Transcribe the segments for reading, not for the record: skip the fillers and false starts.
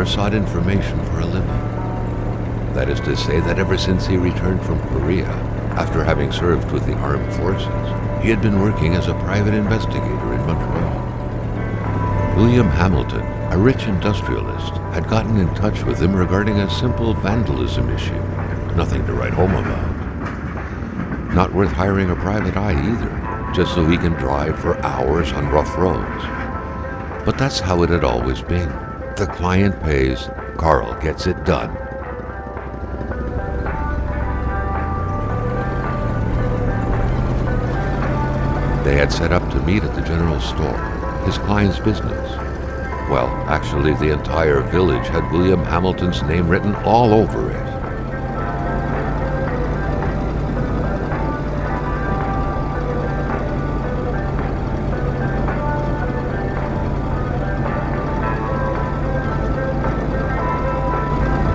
Faubert sought information for a living. That is to say that ever since he returned from Korea, after having served with the armed forces, he had been working as a private investigator in Montreal. William Hamilton, a rich industrialist, had gotten in touch with him regarding a simple vandalism issue. Nothing to write home about. Not worth hiring a private eye either, just so he can drive for hours on rough roads. But that's how it had always been. The client pays, Carl gets it done. They had set up to meet at the general store, his client's business. Well, actually, the entire village had William Hamilton's name written all over it.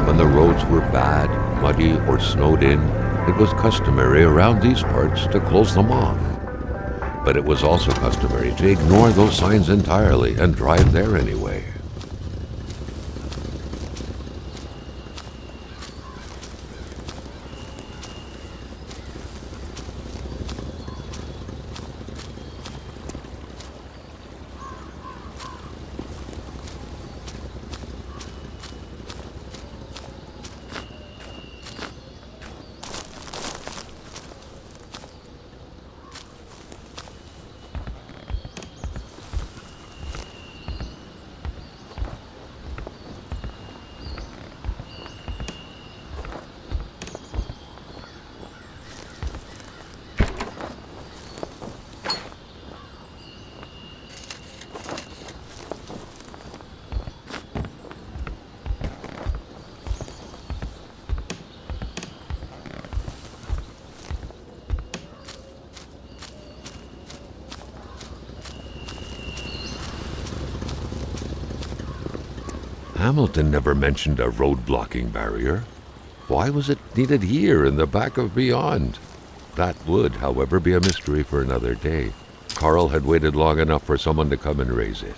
When the roads were bad, muddy, or snowed in, it was customary around these parts to close them off. But it was also customary to ignore those signs entirely and drive there anyway. Hamilton never mentioned a road-blocking barrier. Why was it needed here in the back of beyond? That would, however, be a mystery for another day. Carl had waited long enough for someone to come and raise it.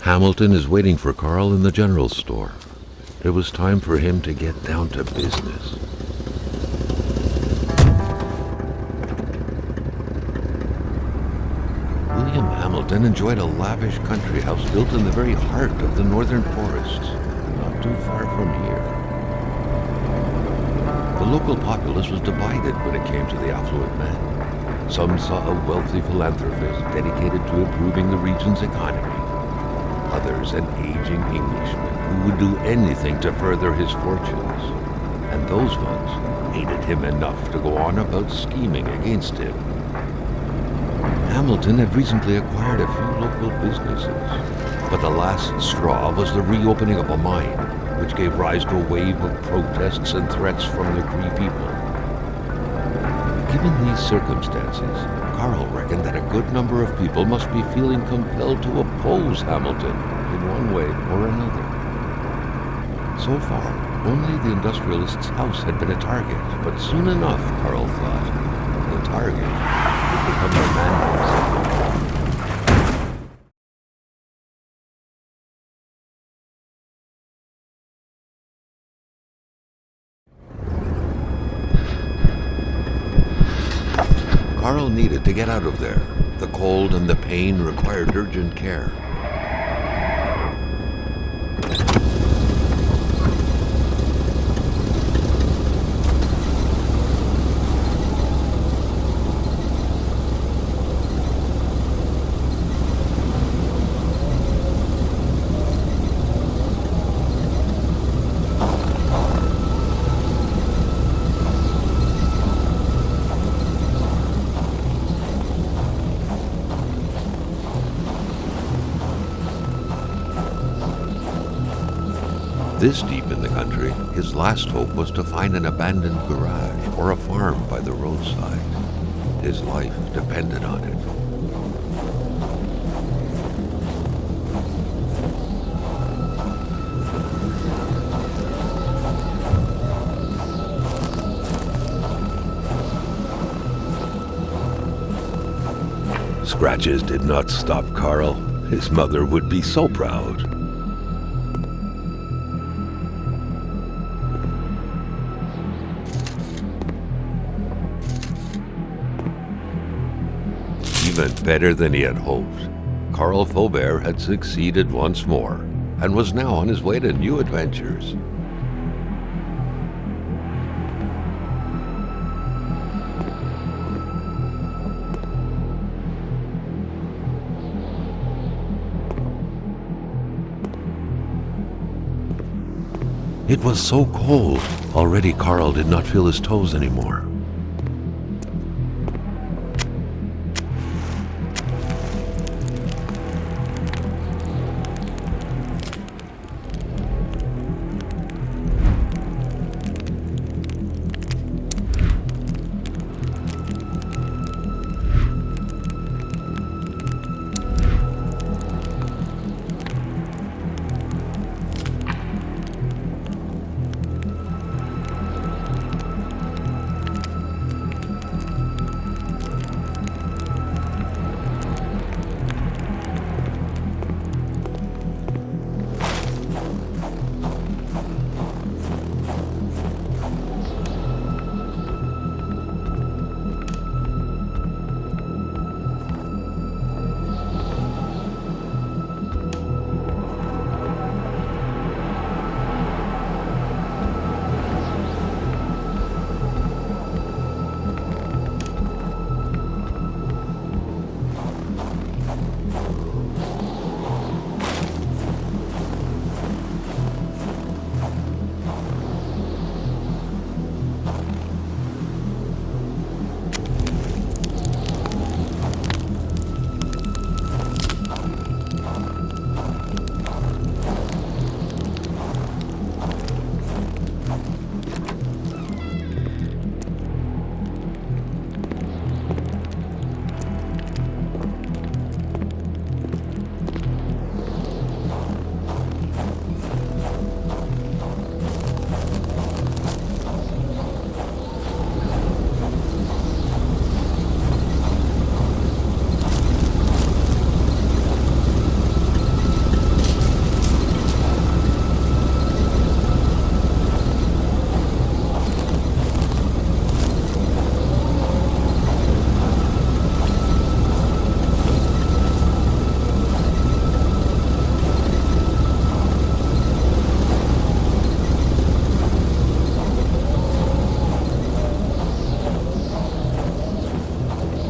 Hamilton is waiting for Carl in the general store. It was time for him to get down to business. William Hamilton enjoyed a lavish country house built in the very heart of the northern forests, not too far from here. The local populace was divided when it came to the affluent man. Some saw a wealthy philanthropist dedicated to improving the region's economy. Others an aging Englishman who would do anything to further his fortunes. And those ones hated him enough to go on about scheming against him. Hamilton had recently acquired a few local businesses, but the last straw was the reopening of a mine, which gave rise to a wave of protests and threats from the Cree people. Given these circumstances, Carl reckoned that a good number of people must be feeling compelled to oppose Hamilton in one way or another. So far, only the industrialist's house had been a target, but soon enough, Carl thought, the target would become the man himself. Carl needed to get out of there. The cold and the pain required urgent care. This deep in the country, his last hope was to find an abandoned garage or a farm by the roadside. His life depended on it. Scratches did not stop Carl. His mother would be so proud. Even better than he had hoped. Carl Faubert had succeeded once more and was now on his way to new adventures. It was so cold. Already Carl did not feel his toes anymore.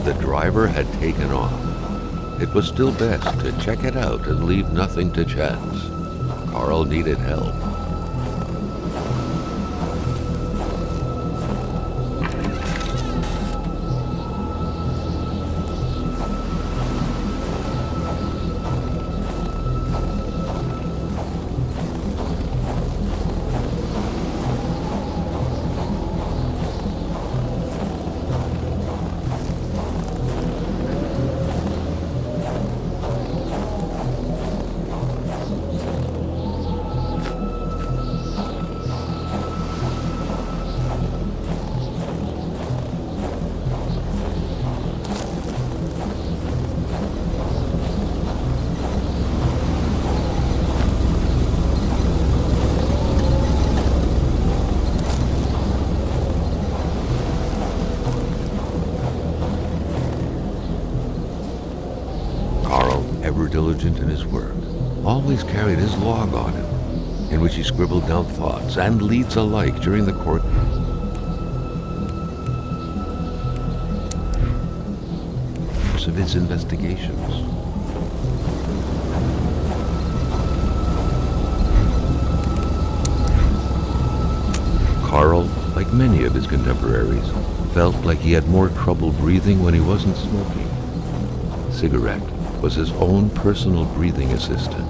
The driver had taken off. It was still best to check it out and leave nothing to chance. Carl needed help. Ever diligent in his work, always carried his log on him, in which he scribbled down thoughts and leads alike during the course of his investigations. Carl, like many of his contemporaries, felt like he had more trouble breathing when he wasn't smoking. Cigarette was his own personal breathing assistant.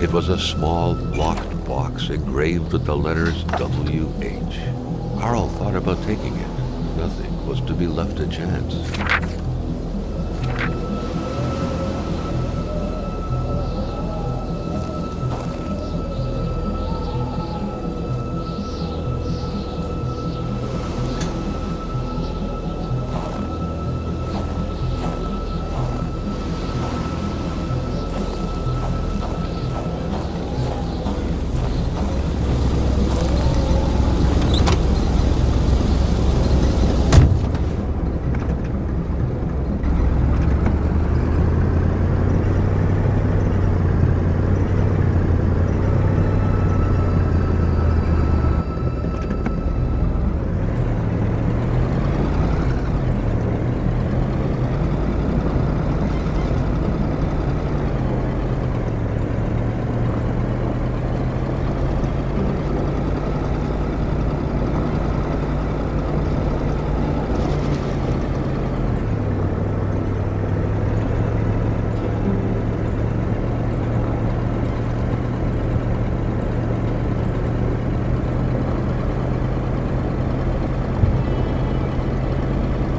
It was a small, locked box engraved with the letters W.H. Carl thought about taking it. Nothing was to be left to chance.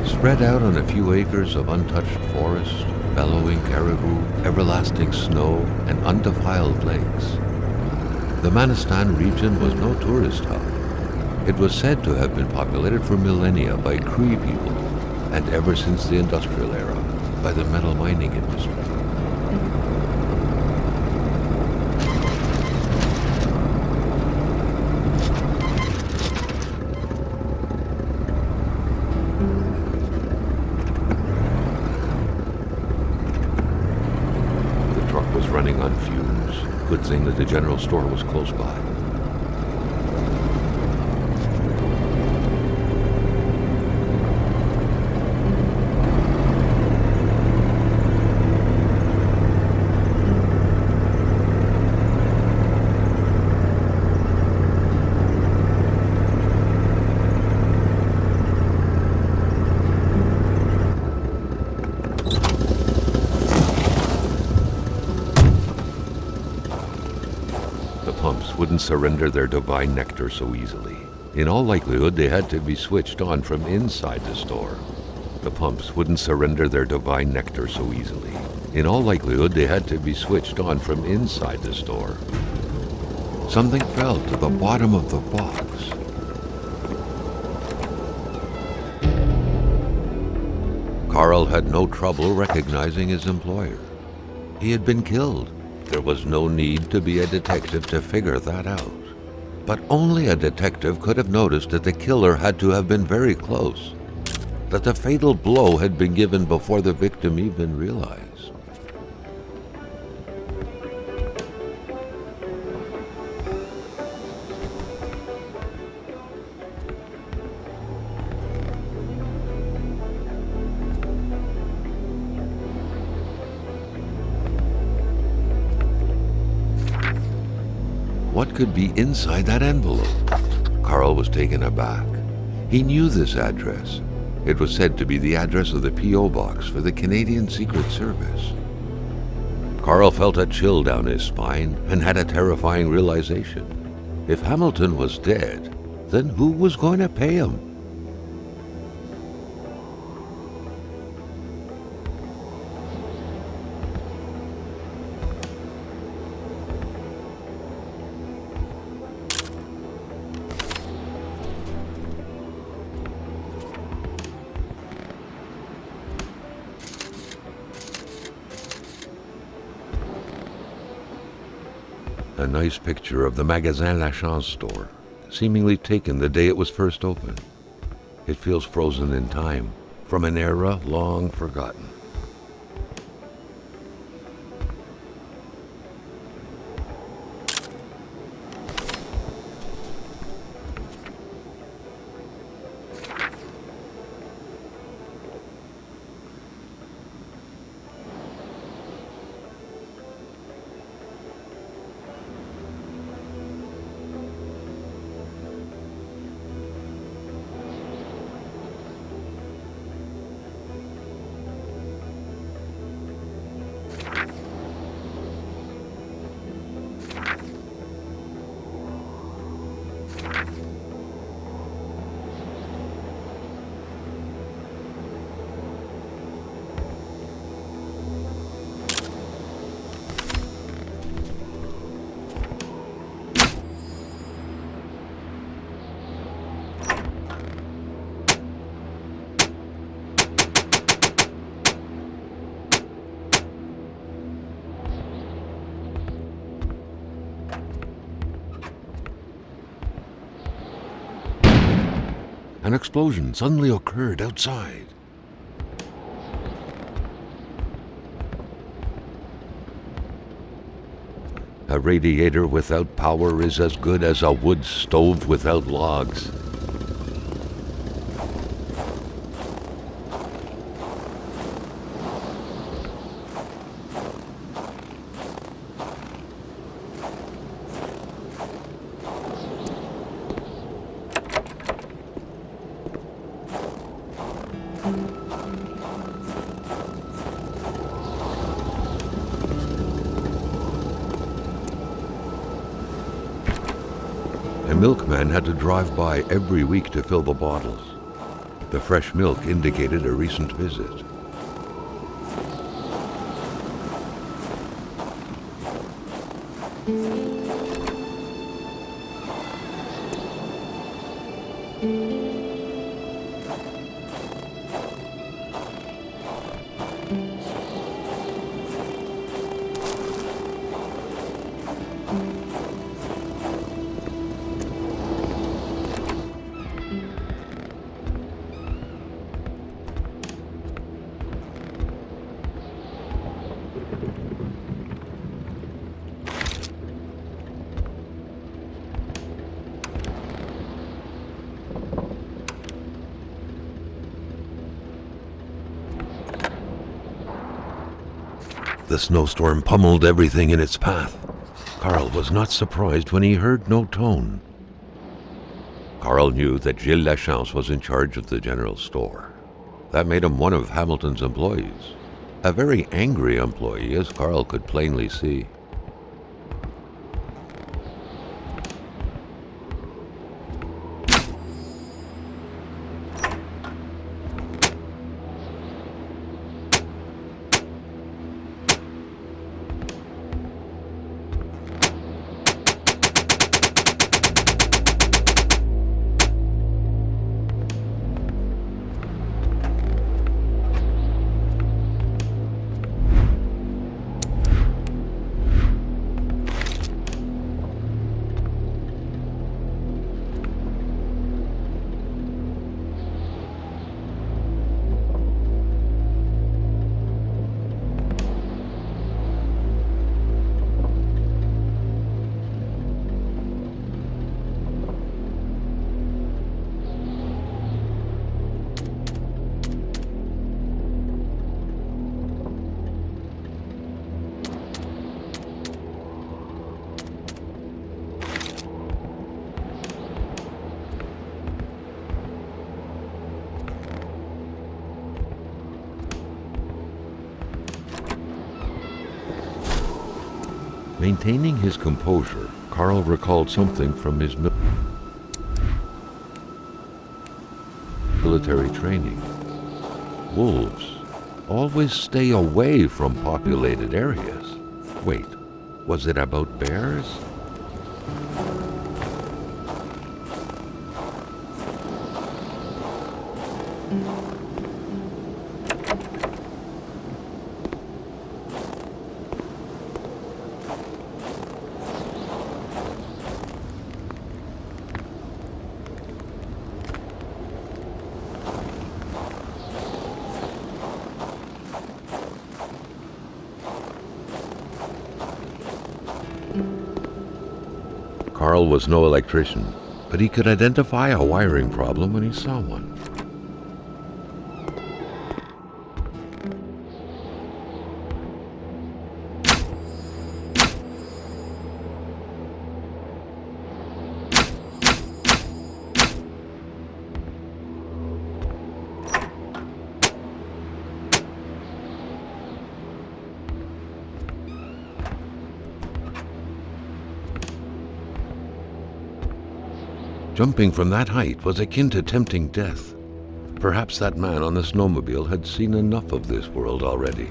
Spread out on a few acres of untouched forest, bellowing caribou, everlasting snow, and undefiled lakes. The Manistan region was no tourist hub. It was said to have been populated for millennia by Cree people, and ever since the industrial era, by the metal mining industry. Running on fumes. Good thing that the general store was close by. Wouldn't surrender their divine nectar so easily. In all likelihood, they had to be switched on from inside the store. The pumps wouldn't surrender their divine nectar so easily. In all likelihood, they had to be switched on from inside the store. Something fell to the bottom of the box. Carl had no trouble recognizing his employer. He had been killed. There was no need to be a detective to figure that out. But only a detective could have noticed that the killer had to have been very close, that the fatal blow had been given before the victim even realized. What could be inside that envelope? Carl was taken aback. He knew this address. It was said to be the address of the P.O. box for the Canadian Secret Service. Carl felt a chill down his spine and had a terrifying realization. If Hamilton was dead, then who was going to pay him? A nice picture of the Magasin Lachance store, seemingly taken the day it was first opened. It feels frozen in time, from an era long forgotten. An explosion suddenly occurred outside. A radiator without power is as good as a wood stove without logs. A milkman had to drive by every week to fill the bottles. The fresh milk indicated a recent visit. The snowstorm pummeled everything in its path. Carl was not surprised when he heard no tone. Carl knew that Gilles Lachance was in charge of the general store. That made him one of Hamilton's employees. A very angry employee, as Carl could plainly see. Maintaining his composure, Carl recalled something from his military training. Wolves always stay away from populated areas. Wait, was it about bears? Carl was no electrician, but he could identify a wiring problem when he saw one. Jumping from that height was akin to tempting death. Perhaps that man on the snowmobile had seen enough of this world already.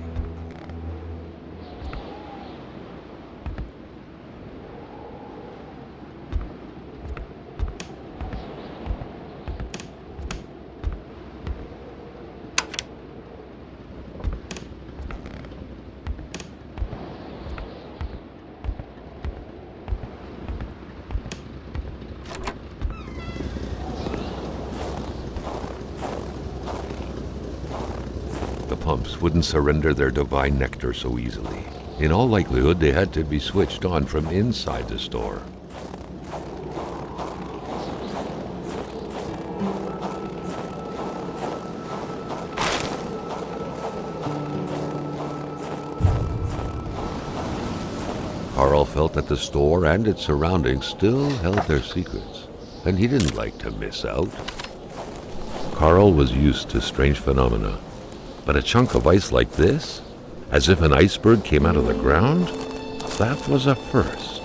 lamps wouldn't surrender their divine nectar so easily. In all likelihood, they had to be switched on from inside the store. Carl felt that the store and its surroundings still held their secrets, and he didn't like to miss out. Carl was used to strange phenomena, but a chunk of ice like this, as if an iceberg came out of the ground, that was a first.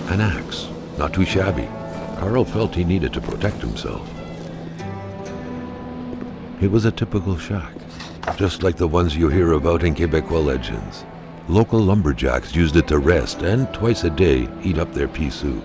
An axe, not too shabby. Carl felt he needed to protect himself. It was a typical shack, just like the ones you hear about in Quebecois legends. Local lumberjacks used it to rest and twice a day heat up their pea soup.